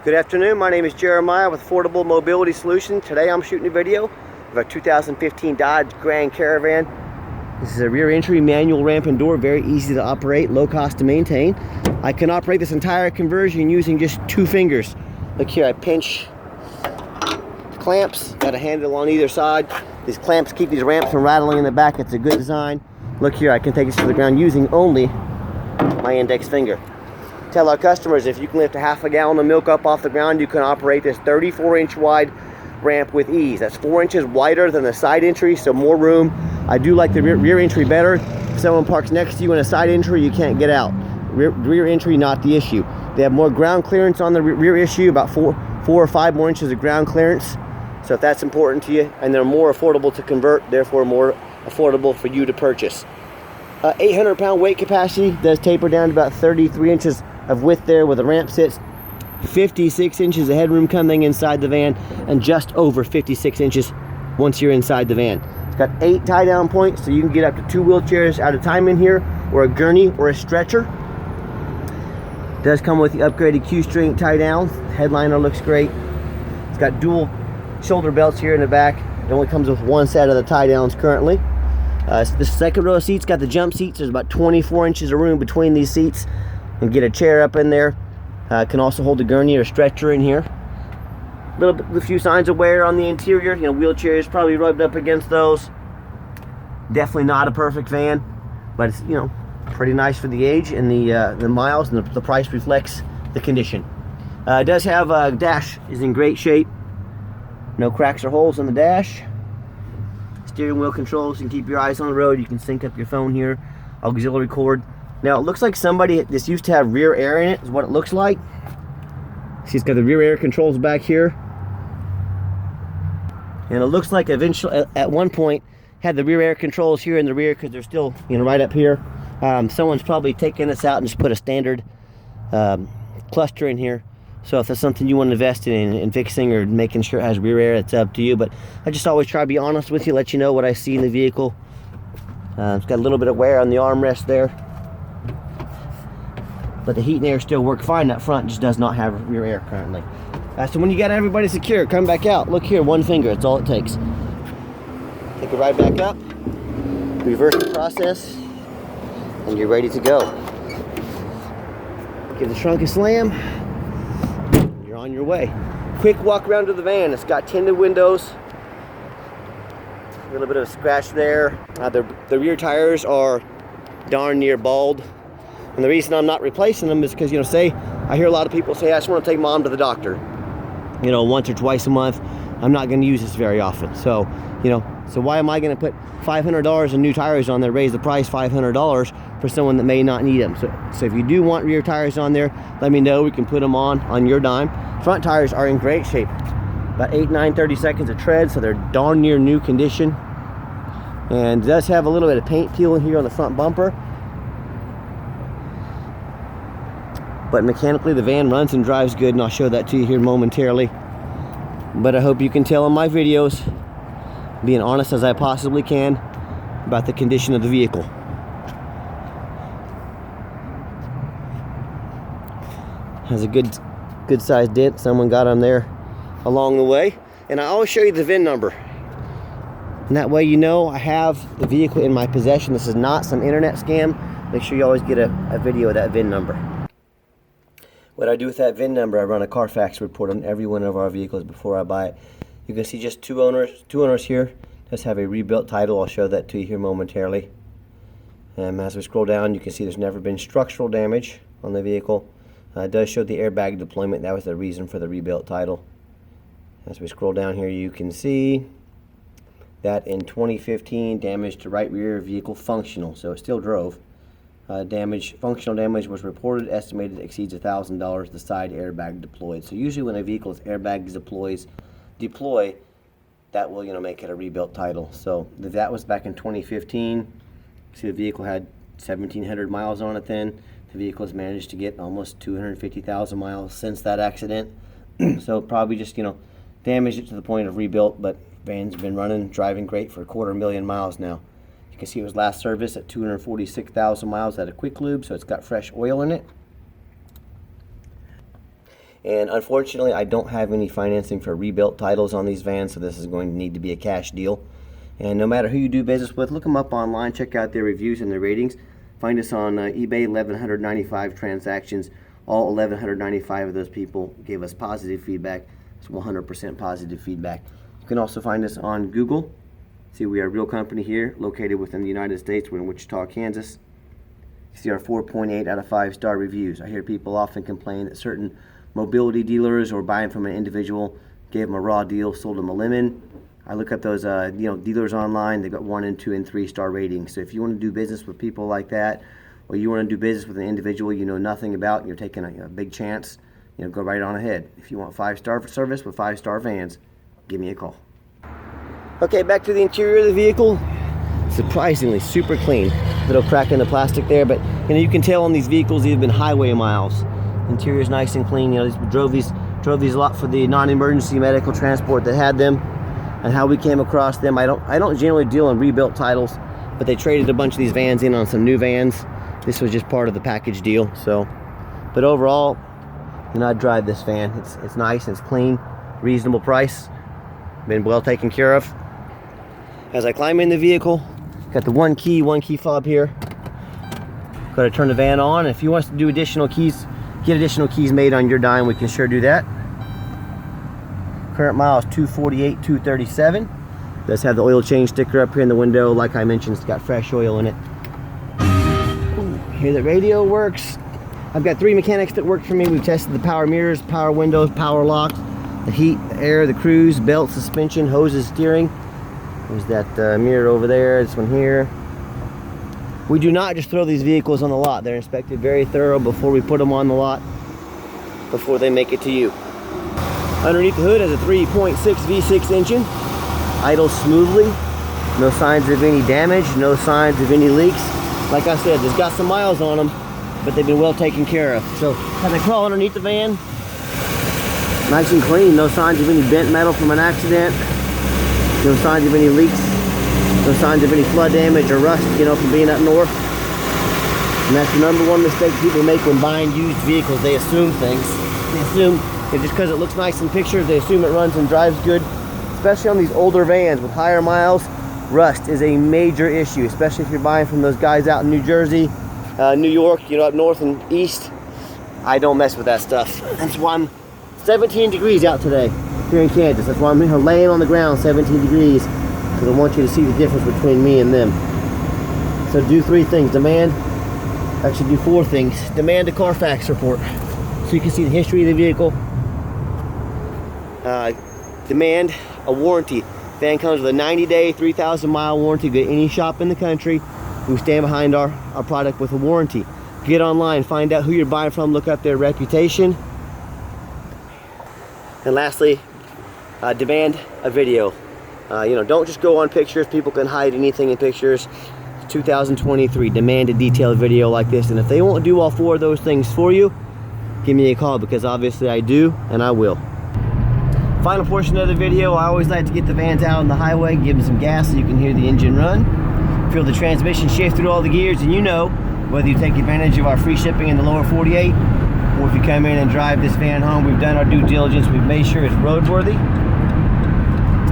Good afternoon, my name is Jeremiah with Affordable Mobility Solutions. Today I'm shooting a video of a 2015 Dodge Grand Caravan. This is a rear entry manual ramp and door, very easy to operate, low cost to maintain. I can operate this entire conversion using just 2 fingers. Look here, I pinch clamps, got a handle on either side. These clamps keep these ramps from rattling in the back. It's a good design. Look here, I can take this to the ground using only my index finger. Tell our customers if you can lift a half a gallon of milk up off the ground, you can operate this 34-inch wide ramp with ease. That's 4 inches wider than the side entry, so more room. I do like the rear entry better. If someone parks next to you in a side entry, you can't get out. Rear entry, not the issue. They have more ground clearance on the rear issue, about 4 or 5 more inches of ground clearance. So if that's important to you, and they're more affordable to convert, therefore more affordable for you to purchase. 800-pound weight capacity, does taper down to about 33 inches of width there where the ramp sits. 56 inches of headroom coming inside the van, and just over 56 inches once you're inside the van. It's got 8 tie-down points, so you can get up to 2 wheelchairs at a time in here, or a gurney, or a stretcher. It does come with the upgraded Q-string tie-downs. Headliner looks great. It's got dual shoulder belts here in the back. It only comes with one set of the tie-downs currently. The second row of seats got the jump seats. There's about 24 inches of room between these seats. And get a chair up in there. Can also hold a gurney or stretcher in here. A few signs of wear on the interior. You know, wheelchairs probably rubbed up against those. Definitely not a perfect van, but it's, you know, pretty nice for the age and the miles, and the price reflects the condition. It does have a dash, is in great shape. No cracks or holes in the dash. Steering wheel controls, you can keep your eyes on the road. You can sync up your phone here. Auxiliary cord. Now it looks like this used to have rear air in it, is what it looks like. See, it's got the rear air controls back here. And it looks like eventually, at one point, had the rear air controls here in the rear, because they're still, you know, right up here. Someone's probably taken this out and just put a standard cluster in here. So if that's something you want to invest in fixing or making sure it has rear air, it's up to you. But I just always try to be honest with you, let you know what I see in the vehicle. It's got a little bit of wear on the armrest there. But the heat and air still work fine. That front just does not have rear air currently. So when you got everybody secure, come back out. Look here, 1 finger, that's all it takes. Take it right back up, reverse the process, and you're ready to go. Give the trunk a slam, you're on your way. Quick walk around to the van. It's got tinted windows, a little bit of a scratch there. The rear tires are darn near bald. And the reason I'm not replacing them is because, you know, I hear a lot of people say, I just want to take mom to the doctor, you know, once or twice a month. I'm not going to use this very often. So, you know, so why am I going to put $500 in new tires on there, raise the price $500 for someone that may not need them? So if you do want rear tires on there, let me know. We can put them on your dime. Front tires are in great shape. About 30 seconds of tread, so they're darn near new condition. And it does have a little bit of paint peel in here on the front bumper. But mechanically the van runs and drives good, and I'll show that to you here momentarily. But I hope you can tell in my videos, being honest as I possibly can, about the condition of the vehicle. Has a good sized dent someone got on there along the way. And I always show you the VIN number. And that way you know I have the vehicle in my possession. This is not some internet scam. Make sure you always get a video of that VIN number. What I do with that VIN number, I run a Carfax report on every one of our vehicles before I buy it. You can see just two owners here. Just have a rebuilt title. I'll show that to you here momentarily. As we scroll down, you can see there's never been structural damage on the vehicle. It does show the airbag deployment. That was the reason for the rebuilt title. As we scroll down here, you can see that in 2015, damage to right rear vehicle functional, so it still drove. Functional damage was reported, estimated exceeds $1,000. The side airbag deployed. So usually when a vehicle's airbags deploy, that will, you know, make it a rebuilt title. So that was back in 2015. See, the vehicle had 1,700 miles on it then. The vehicle has managed to get almost 250,000 miles since that accident. So probably just, you know, damaged it to the point of rebuilt, but van's been running, driving great for 250,000 miles now. You can see it was last serviced at 246,000 miles at a quick lube, so it's got fresh oil in it. And unfortunately, I don't have any financing for rebuilt titles on these vans, so this is going to need to be a cash deal. And no matter who you do business with, look them up online, check out their reviews and their ratings. Find us on eBay, 1,195 transactions. All 1,195 of those people gave us positive feedback. It's 100% positive feedback. You can also find us on Google. See, we are a real company here, located within the United States. We're in Wichita, Kansas. You see our 4.8 out of 5 star reviews. I hear people often complain that certain mobility dealers or buying from an individual gave them a raw deal, sold them a lemon. I look up those dealers online. They've got 1 and 2 and 3 star ratings. So if you want to do business with people like that, or you want to do business with an individual you know nothing about and you're taking a big chance, go right on ahead. If you want 5-star service with 5-star vans, give me a call. Okay, back to the interior of the vehicle. Surprisingly super clean. Little crack in the plastic there, but you can tell on these vehicles these have been highway miles. Interior is nice and clean. Drove these a lot for the non-emergency medical transport that had them. And how we came across them, I don't generally deal in rebuilt titles, but they traded a bunch of these vans in on some new vans. This was just part of the package deal. So, but overall, I'd drive this van. It's nice, it's clean, reasonable price, been well taken care of. As I climb in the vehicle, got the one key fob here. Got to turn the van on. If you want us to do additional keys, get additional keys made on your dime, we can sure do that. Current mile is 248,237. Does have the oil change sticker up here in the window. Like I mentioned, it's got fresh oil in it. Ooh, here the radio works. I've got 3 mechanics that work for me. We've tested the power mirrors, power windows, power locks, the heat, the air, the cruise, belt, suspension, hoses, steering. There's that mirror over there, this one here. We do not just throw these vehicles on the lot. They're inspected very thorough before we put them on the lot, before they make it to you. Underneath the hood is a 3.6 V6 engine, idles smoothly, no signs of any damage, no signs of any leaks. Like I said, it's got some miles on them, but they've been well taken care of. So as I crawl underneath the van, nice and clean, no signs of any bent metal from an accident, no signs of any leaks, no signs of any flood damage or rust, from being up north. And that's the number one mistake people make when buying used vehicles. They assume things. They assume just because it looks nice in pictures, they assume it runs and drives good. Especially on these older vans with higher miles, rust is a major issue, especially if you're buying from those guys out in New Jersey, New York, up north and east. I don't mess with that stuff. That's why I'm 17 degrees out today here in Kansas. That's why I'm here laying on the ground 17 degrees, because I want you to see the difference between me and them. So do 3 things. Actually do 4 things. Demand a Carfax report so you can see the history of the vehicle. Demand a warranty. Van comes with a 90-day, 3,000-mile warranty. Go to any shop in the country. We stand behind our product with a warranty. Get online, find out who you're buying from, look up their reputation. And lastly, demand a video. Don't just go on pictures. People can hide anything in pictures. 2023, demand a detailed video like this. And if they won't do all 4 of those things for you, give me a call, because obviously I do and I will. Final portion of the video, I always like to get the vans out on the highway, give them some gas so you can hear the engine run, feel the transmission shift through all the gears, and whether you take advantage of our free shipping in the lower 48, or if you come in and drive this van home, we've done our due diligence, we've made sure it's roadworthy.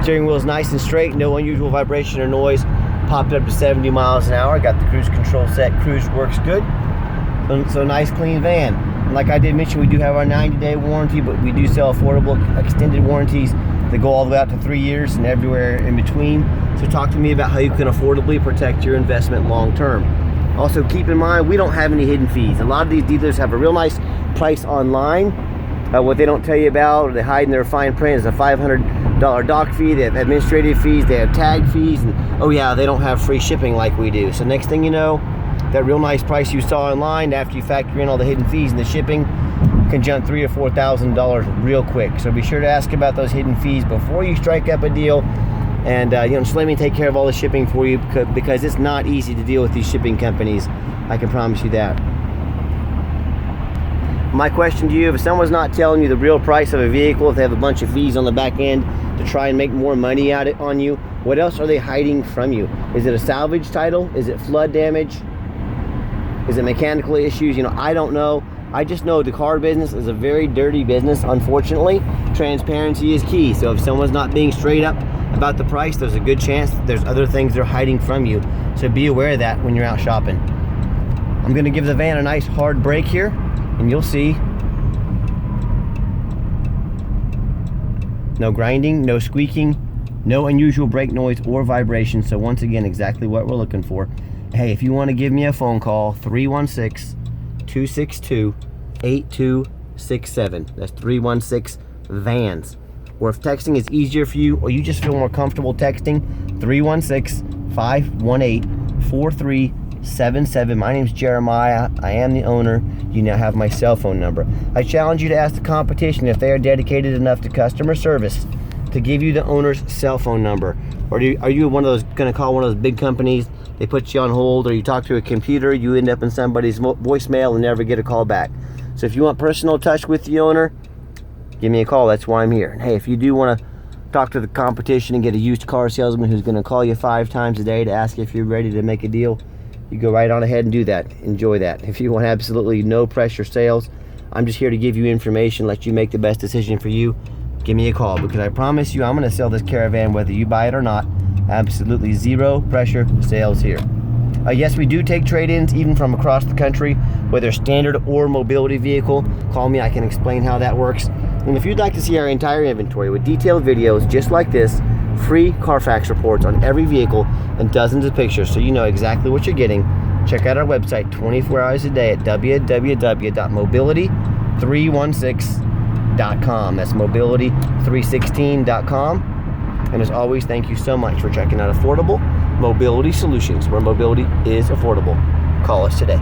Steering wheel is nice and straight, no unusual vibration or noise, popped up to 70 miles an hour, got the cruise control set, cruise works good, so nice clean van. Like I did mention, we do have our 90-day warranty, but we do sell affordable extended warranties that go all the way out to 3 years and everywhere in between. So talk to me about how you can affordably protect your investment long term. Also keep in mind, we don't have any hidden fees. A lot of these dealers have a real nice price online. What they don't tell you about, or they hide in their fine print, is a $500 dock fee. They have administrative fees, they have tag fees, and oh yeah, they don't have free shipping like we do. So next thing you know, that real nice price you saw online, after you factor in all the hidden fees and the shipping, can jump $3,000 or $4,000 real quick. So be sure to ask about those hidden fees before you strike up a deal, and just let me take care of all the shipping for you, because it's not easy to deal with these shipping companies. I can promise you that. My question to you, if someone's not telling you the real price of a vehicle, if they have a bunch of fees on the back end to try and make more money on you, what else are they hiding from you? Is it a salvage title? Is it flood damage? Is it mechanical issues? I don't know, I just know the car business is a very dirty business. Unfortunately, transparency is key. So if someone's not being straight up about the price, there's a good chance there's other things they're hiding from you. So be aware of that when you're out shopping. I'm gonna give the van a nice hard brake here, and you'll see no grinding, no squeaking, no unusual brake noise or vibration. So once again, exactly what we're looking for. Hey, if you want to give me a phone call, 316-262-8267. That's 316-VANS. Or if texting is easier for you, or you just feel more comfortable texting, 316-518-4377. My name's Jeremiah. I am the owner. You now have my cell phone number. I challenge you to ask the competition if they are dedicated enough to customer service to give you the owner's cell phone number. Or are you one of those going to call one of those big companies, they put you on hold, or you talk to a computer, you end up in somebody's voicemail and never get a call back. So if you want personal touch with the owner, give me a call. That's why I'm here. And hey, if you do want to talk to the competition and get a used car salesman who's going to call you 5 times a day to ask if you're ready to make a deal, you go right on ahead and do that. Enjoy that. If you want absolutely no pressure sales, I'm just here to give you information, let you make the best decision for you. Give me a call, because I promise you I'm going to sell this Caravan whether you buy it or not. Absolutely zero pressure sales here. Yes, we do take trade-ins even from across the country, whether standard or mobility vehicle. Call me, I can explain how that works. And if you'd like to see our entire inventory with detailed videos just like this, free Carfax reports on every vehicle, and dozens of pictures so you know exactly what you're getting, check out our website 24 hours a day at www.mobility316.com. That's mobility316.com. And as always, thank you so much for checking out Affordable Mobility Solutions, where mobility is affordable. Call us today.